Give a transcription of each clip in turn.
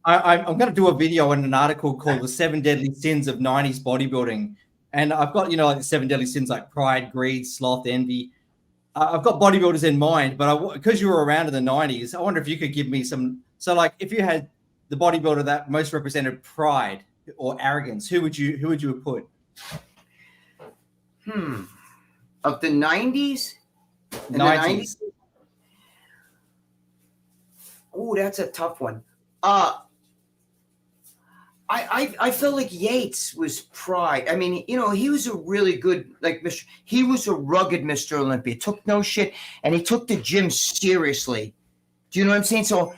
I'm going to do a video and an article called "The 7 Deadly Sins of 90s Bodybuilding," and I've got like the 7 deadly sins like pride, greed, sloth, envy. I've got bodybuilders in mind, but because you were around in the 90s, I wonder if you could give me some. So, like, if you had the bodybuilder that most represented pride or arrogance, who would you have put? Of the 90s? 90s. Oh, that's a tough one. I felt like Yates was pride. I mean, he was a really good, like, he was a rugged Mr. Olympia. Took no shit, and he took the gym seriously. Do you know what I'm saying? So,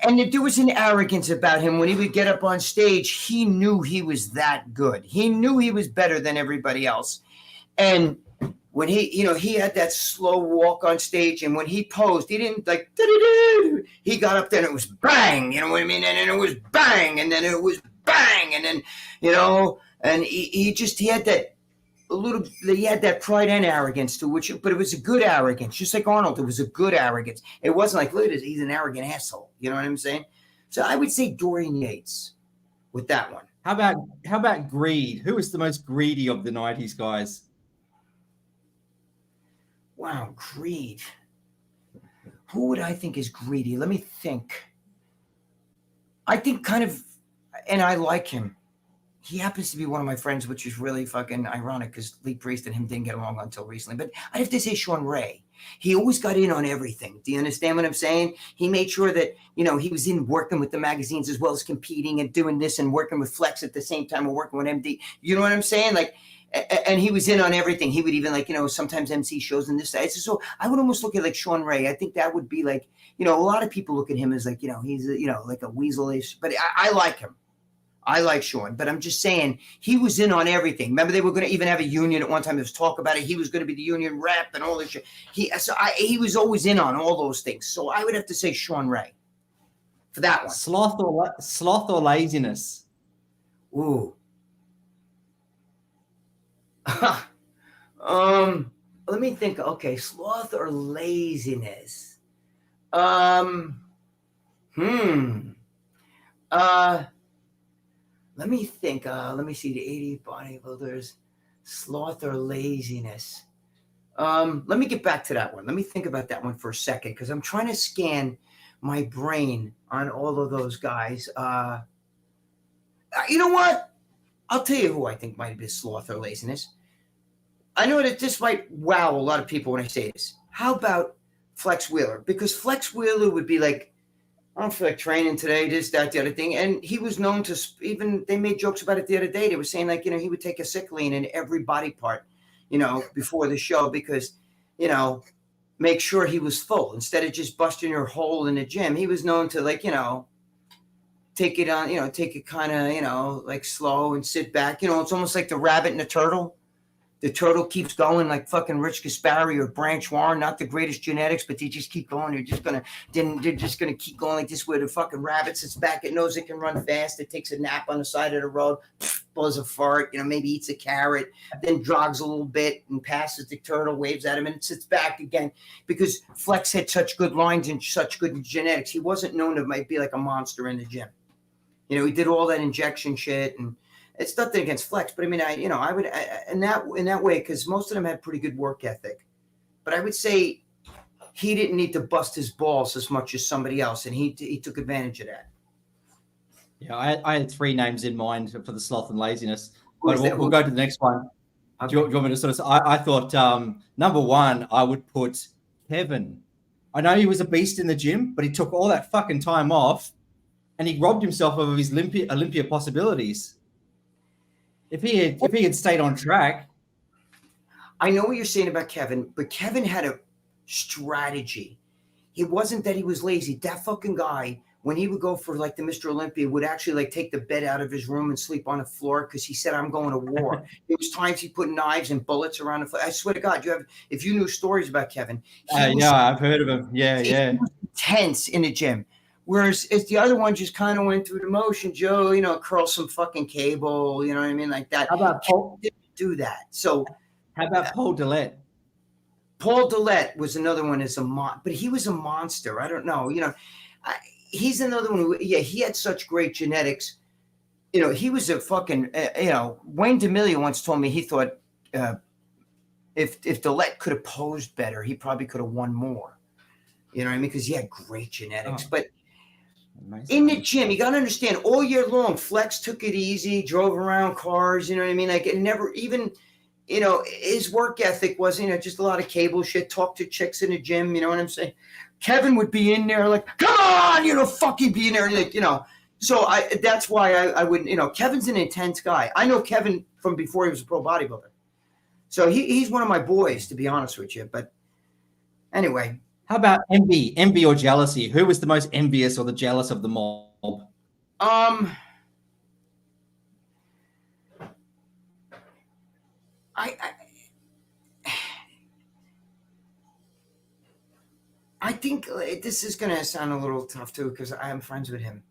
and there was an arrogance about him. When he would get up on stage, he knew he was that good. He knew he was better than everybody else. And when he had that slow walk on stage, and when he posed, he didn't like, he got up there and it was bang, you know what I mean? And then it was bang, and then it was bang, and then, and he had that he had that pride and arrogance to which, but it was a good arrogance, just like Arnold. It was a good arrogance. It wasn't like, look at this, he's an arrogant asshole. You know what I'm saying? So I would say Dorian Yates with that one. How about greed? Who was the most greedy of the 90s guys? Wow, greed. Who would I think is greedy? Let me think. I think kind of, and I like him. He happens to be one of my friends, which is really fucking ironic because Lee Priest and him didn't get along until recently. But I'd have to say Sean Ray. He always got in on everything. Do you understand what I'm saying? He made sure that, he was in working with the magazines as well as competing and doing this and working with Flex at the same time or working with MD. You know what I'm saying? Like, and he was in on everything. He would even sometimes MC shows and this side. So I would almost look at like Sean Ray. I think that would be like, a lot of people look at him as like, he's, like a weasel-ish, but I like him. I like Sean, but I'm just saying he was in on everything. Remember, they were going to even have a union at one time. There was talk about it. He was going to be the union rep and all this shit. He was always in on all those things. So I would have to say Sean Ray for that one. Sloth or laziness? Ooh. Let me think. Okay, sloth or laziness. Let me think. Let me see the 80 bodybuilders, sloth or laziness. Let me get back to that one. Let me think about that one for a second because I'm trying to scan my brain on all of those guys. You know what? I'll tell you who I think might be sloth or laziness. I know that this might wow a lot of people when I say this. How about Flex Wheeler? Because Flex Wheeler would be like, I don't feel like training today, this, that, the other thing. And he was known to, even they made jokes about it the other day. They were saying like, he would take a sick lean in every body part, before the show because, make sure he was full instead of just busting your hole in the gym. He was known to like, take it on, take it kind of, like slow and sit back. It's almost like the rabbit and the turtle. The turtle keeps going like fucking Rich Gaspari or Branch Warren, not the greatest genetics, but they just keep going. They're just gonna keep going like this. Where the fucking rabbit sits back, it knows it can run fast. It takes a nap on the side of the road, blows a fart, maybe eats a carrot, then jogs a little bit and passes the turtle, waves at him, and sits back again. Because Flex had such good lines and such good genetics, he wasn't known to might be like a monster in the gym. He did all that injection shit and. It's nothing against Flex, but I mean, I would in that way because most of them had pretty good work ethic. But I would say he didn't need to bust his balls as much as somebody else, and he took advantage of that. Yeah, I had three names in mind for the sloth and laziness, but we'll go to the next one. Okay. Do you want me to sort of? I thought number one, I would put Kevin. I know he was a beast in the gym, but he took all that fucking time off, and he robbed himself of his Olympia possibilities. If he had stayed on track. I know what you're saying about Kevin, but Kevin had a strategy. It wasn't that he was lazy. That fucking guy, when he would go for like the Mr. Olympia, would actually like take the bed out of his room and sleep on the floor because he said, I'm going to war. There was times he put knives and bullets around the floor. I swear to God, if you knew stories about Kevin. I've heard of him. Yeah. He was intense in the gym. Whereas if the other one just kind of went through the motion, Joe, curl some fucking cable, you know what I mean? Like that. How about Paul? Didn't do that. So how about Paul Dillette? Paul Dillette was another one but he was a monster. I don't know. he's another one who, he had such great genetics. You know, he was a fucking, Wayne D'Amelio once told me he thought if Dillette could have posed better, he probably could have won more. You know what I mean? Because he had great genetics. But in the gym, you got to understand, all year long, Flex took it easy, drove around cars, you know what I mean? Like, it never even, his work ethic was, just a lot of cable shit, talk to chicks in the gym, you know what I'm saying? Kevin would be in there like, come on, fucking be in there, like, So that's why I wouldn't, Kevin's an intense guy. I know Kevin from before he was a pro bodybuilder. So he's one of my boys, to be honest with you. But anyway. How about envy or jealousy? Who was the most envious or the jealous of the mob? I think this is going to sound a little tough too, because I am friends with him.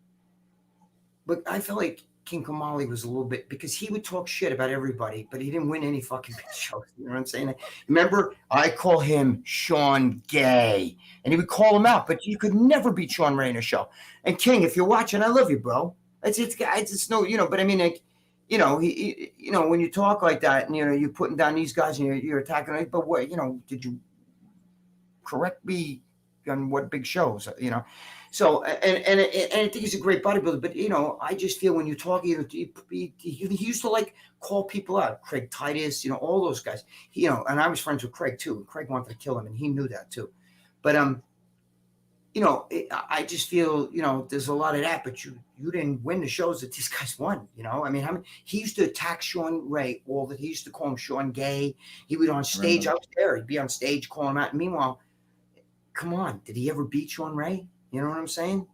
But I felt like King Kamali was a little bit, because he would talk shit about everybody, but he didn't win any fucking big shows. You know what I'm saying? Remember, I call him Sean Gay, and he would call him out, but you could never beat Sean Ray in a show. And King, if you're watching, I love you, bro. It's no, but I mean, like, he, when you talk like that, and you're putting down these guys and you're attacking, but what, did you correct me on what big shows, So, and I think he's a great bodybuilder, but, I just feel when you talk, he used to like call people out, Craig Titus, all those guys, and I was friends with Craig too. And Craig wanted to kill him and he knew that too. But, I just feel, there's a lot of that, but you didn't win the shows that these guys won, I mean, he used to attack Sean Ray he used to call him Sean Gay. He would on stage, I was there, he'd be on stage calling him out. And meanwhile, come on, did he ever beat Sean Ray? You know what I'm saying?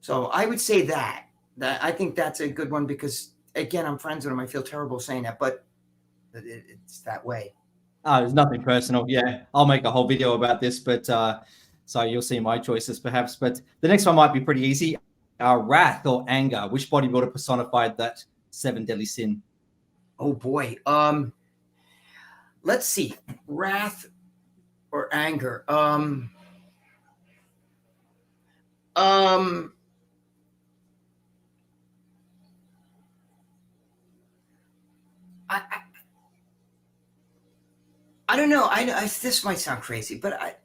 So I would say that I think that's a good one, because again, I'm friends with him. I feel terrible saying that, but it's that way. There's nothing personal. Yeah, I'll make a whole video about this, but so you'll see my choices perhaps. But the next one might be pretty easy. Wrath or anger? Which bodybuilder personified that 7 deadly sin? Oh boy. Let's see. Wrath or anger? I don't know. This might sound crazy, but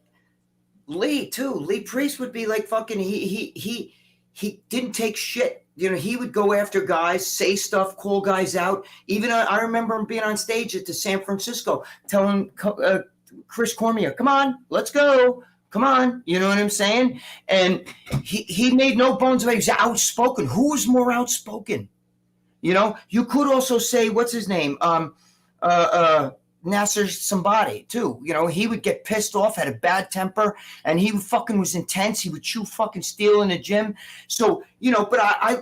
Lee too. Lee Priest would be like fucking. He didn't take shit. He would go after guys, say stuff, call guys out. Even I remember him being on stage at the San Francisco, telling Chris Cormier, "Come on, let's go." Come on, you know what I'm saying? And he made no bones about it. He was outspoken. Who was more outspoken? You could also say, what's his name? Nasser somebody too. He would get pissed off, had a bad temper, and he fucking was intense. He would chew fucking steel in the gym. So, but I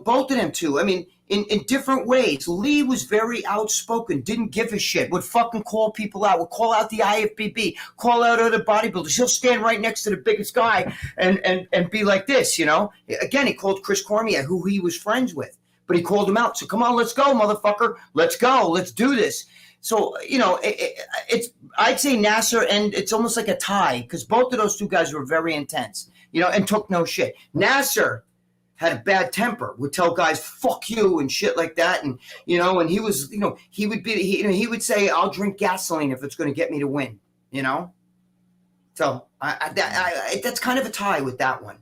both of them too. I mean, in different ways. Lee was very outspoken, didn't give a shit, would fucking call people out, would call out the IFBB, call out other bodybuilders. He'll stand right next to the biggest guy and be like this, Again, he called Chris Cormier, who he was friends with, but he called him out. So come on, let's go, motherfucker. Let's go. Let's do this. So, it's I'd say Nasser, and it's almost like a tie, because both of those two guys were very intense, and took no shit. Nasser had a bad temper, would tell guys, fuck you and shit like that. And, and he was, he would say, I'll drink gasoline if it's going to get me to win, So that's kind of a tie with that one.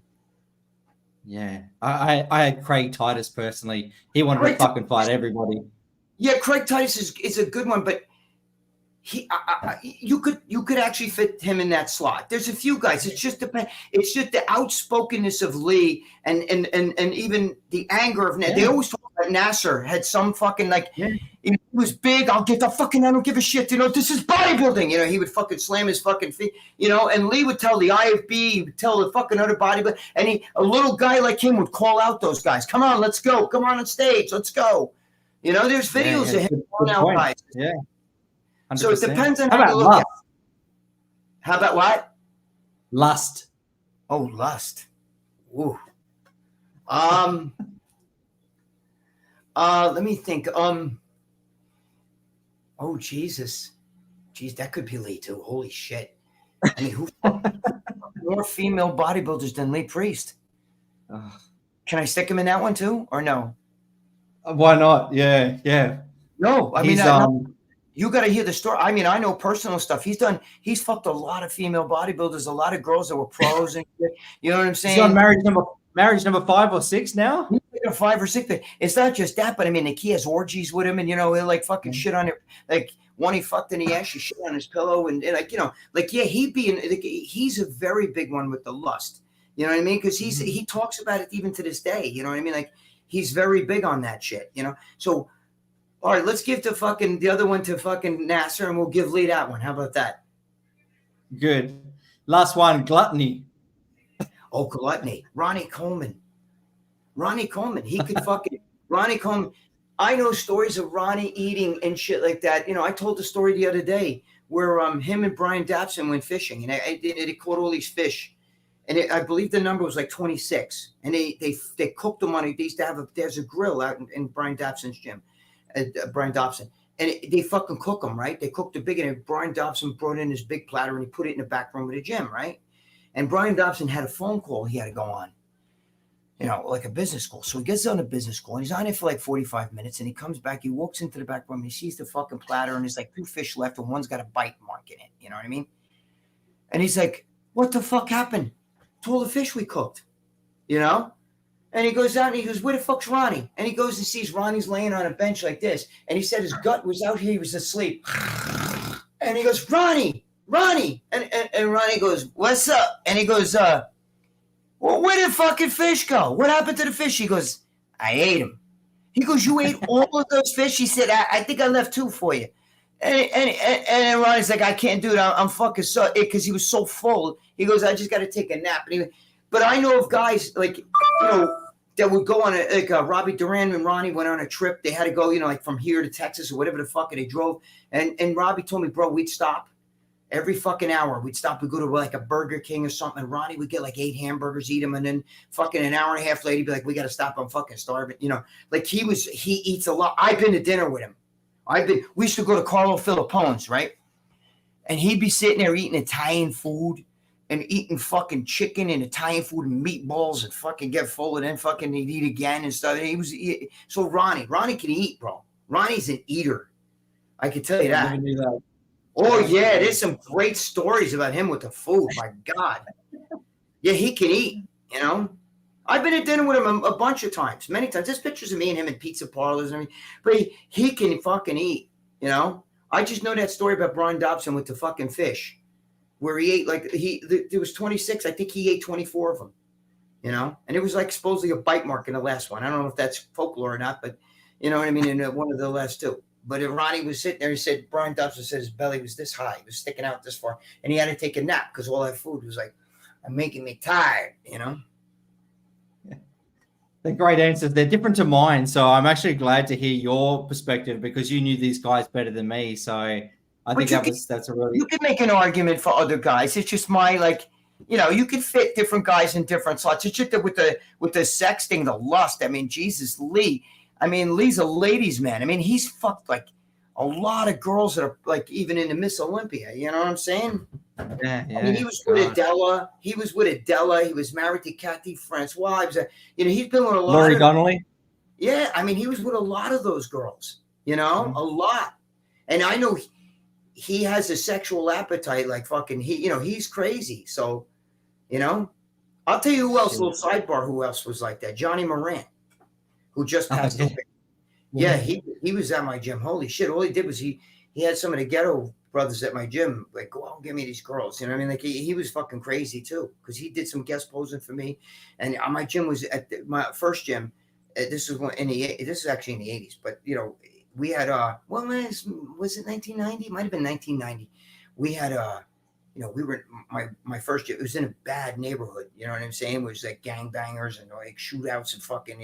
Yeah. I had Craig Titus personally. He wanted to fucking fight everybody. Yeah, Craig Titus is a good one, but you could actually fit him in that slot. There's a few guys. It's just the outspokenness of Lee and even the anger of They always talk about Nasser had some fucking he was big. I don't give a shit. This is bodybuilding. He would fucking slam his fucking feet. And Lee would tell the IFB, he would tell the fucking other bodybuilder, and a little guy like him would call out those guys. Come on, let's go. Come on stage, let's go. There's videos of him calling out guys. Yeah. 100%. So it depends on how you look at it. How about what? Lust. Oh, lust. Ooh. Let me think. Oh, Jesus. Jeez, that could be Lee too. Holy shit. I mean, who more female bodybuilders than Lee Priest? Can I stick him in that one too, or no? Why not? Yeah, yeah. No, I mean, He's you got to hear the story. I mean, I know personal stuff. He's fucked a lot of female bodybuilders, a lot of girls that were pros and shit. You know what I'm saying? He's on marriage number 5 or 6 now. He's like a 5 or 6. But it's not just that, but I mean, like, he has orgies with him, and he'll like fucking shit on it. Like one he fucked in the ass, she shit on his pillow, and like like he's a very big one with the lust. You know what I mean? Because he talks about it even to this day. You know what I mean? Like he's very big on that shit. So. All right, let's give the other one to fucking Nasser, and we'll give Lee that one. How about that? Good. Last one, gluttony. Oh, gluttony. Ronnie Coleman. He could fucking Ronnie Coleman. I know stories of Ronnie eating and shit like that. I told the story the other day where him and Brian Dobson went fishing, and they caught all these fish, and I believe the number was like 26, and they cooked them on it. They used to have there's a grill out in Brian Dobson's gym. Brian Dobson, and they fucking cook them, right? They cooked the big, and Brian Dobson brought in his big platter, and he put it in the back room of the gym, right? And Brian Dobson had a phone call he had to go on, like a business call. So he gets on a business call, and he's on it for like 45 minutes, and he comes back, he walks into the back room, and he sees the fucking platter, and there's like 2 fish left, and one's got a bite mark in it, you know what I mean? And he's like, what the fuck happened to all the fish we cooked, And he goes out and he goes, where the fuck's Ronnie? And he goes and sees Ronnie's laying on a bench like this. And he said his gut was out here. He was asleep. And he goes, Ronnie. And Ronnie goes, what's up? And he goes, well, where did fucking fish go? What happened to the fish? He goes, I ate him. He goes, you ate all of those fish? He said, I think I left 2 for you. And Ronnie's like, I can't do it. I'm fucking so, because he was so full. He goes, I just got to take a nap. But I know of guys like, that would go on Robbie Duran and Ronnie went on a trip. They had to go, like from here to Texas or whatever the fuck, and they drove. And Robbie told me, bro, we'd stop every fucking hour. We'd stop. We'd go to like a Burger King or something. And Ronnie would get like 8 hamburgers, eat them. And then fucking an hour and a half later, he'd be like, we got to stop. I'm fucking starving. Like he eats a lot. I've been to dinner with him. We used to go to Carlo Filippone's, right? And he'd be sitting there eating Italian food. And eating fucking chicken and Italian food and meatballs and fucking get full and then fucking he'd eat again and stuff. So Ronnie can eat, bro. Ronnie's an eater. I can tell you that. I never knew that. Oh yeah, there's some great stories about him with the food. My God. Yeah, he can eat, I've been at dinner with him a bunch of times, many times. There's pictures of me and him in pizza parlors and everything. But he can fucking eat, I just know that story about Brian Dobson with the fucking fish. Where he ate there was 26. I think he ate 24 of them, and it was like supposedly a bite mark in the last one. I don't know if that's folklore or not, but you know what I mean. In one of the last 2, but Ronnie was sitting there. He said Brian Dobson said his belly was this high, it was sticking out this far, and he had to take a nap because all that food was like making me tired, Yeah. They're great answers. They're different to mine, so I'm actually glad to hear your perspective because you knew these guys better than me. So. I think that's a really. You can make an argument for other guys. It's just you can fit different guys in different slots. It's just that with the sex thing, the lust. I mean, Jesus, Lee. I mean, Lee's a ladies' man. I mean, he's fucked like a lot of girls that are like even in the Miss Olympia. You know what I'm saying? Yeah. I mean, he was with Adela. He was married to Kathy Francois. He's been with a lot. Laurie Donnelly. Yeah, I mean, he was with a lot of those girls. A lot. And I know. He has a sexual appetite like fucking he's crazy. So, I'll tell you who else, little sidebar, who else was like that. Johnny Moran, who just passed away. Yeah, he was at my gym. Holy shit. All he did was he had some of the ghetto brothers at my gym, like, go out and get me these girls. You know what I mean? Like he was fucking crazy too. Because he did some guest posing for me. And my gym was at my first gym. This is actually in the 80s, but we had was it 1990? It might have been 1990. We had we were my first year. It was in a bad neighborhood. You know what I'm saying? It was like gangbangers and like shootouts and fucking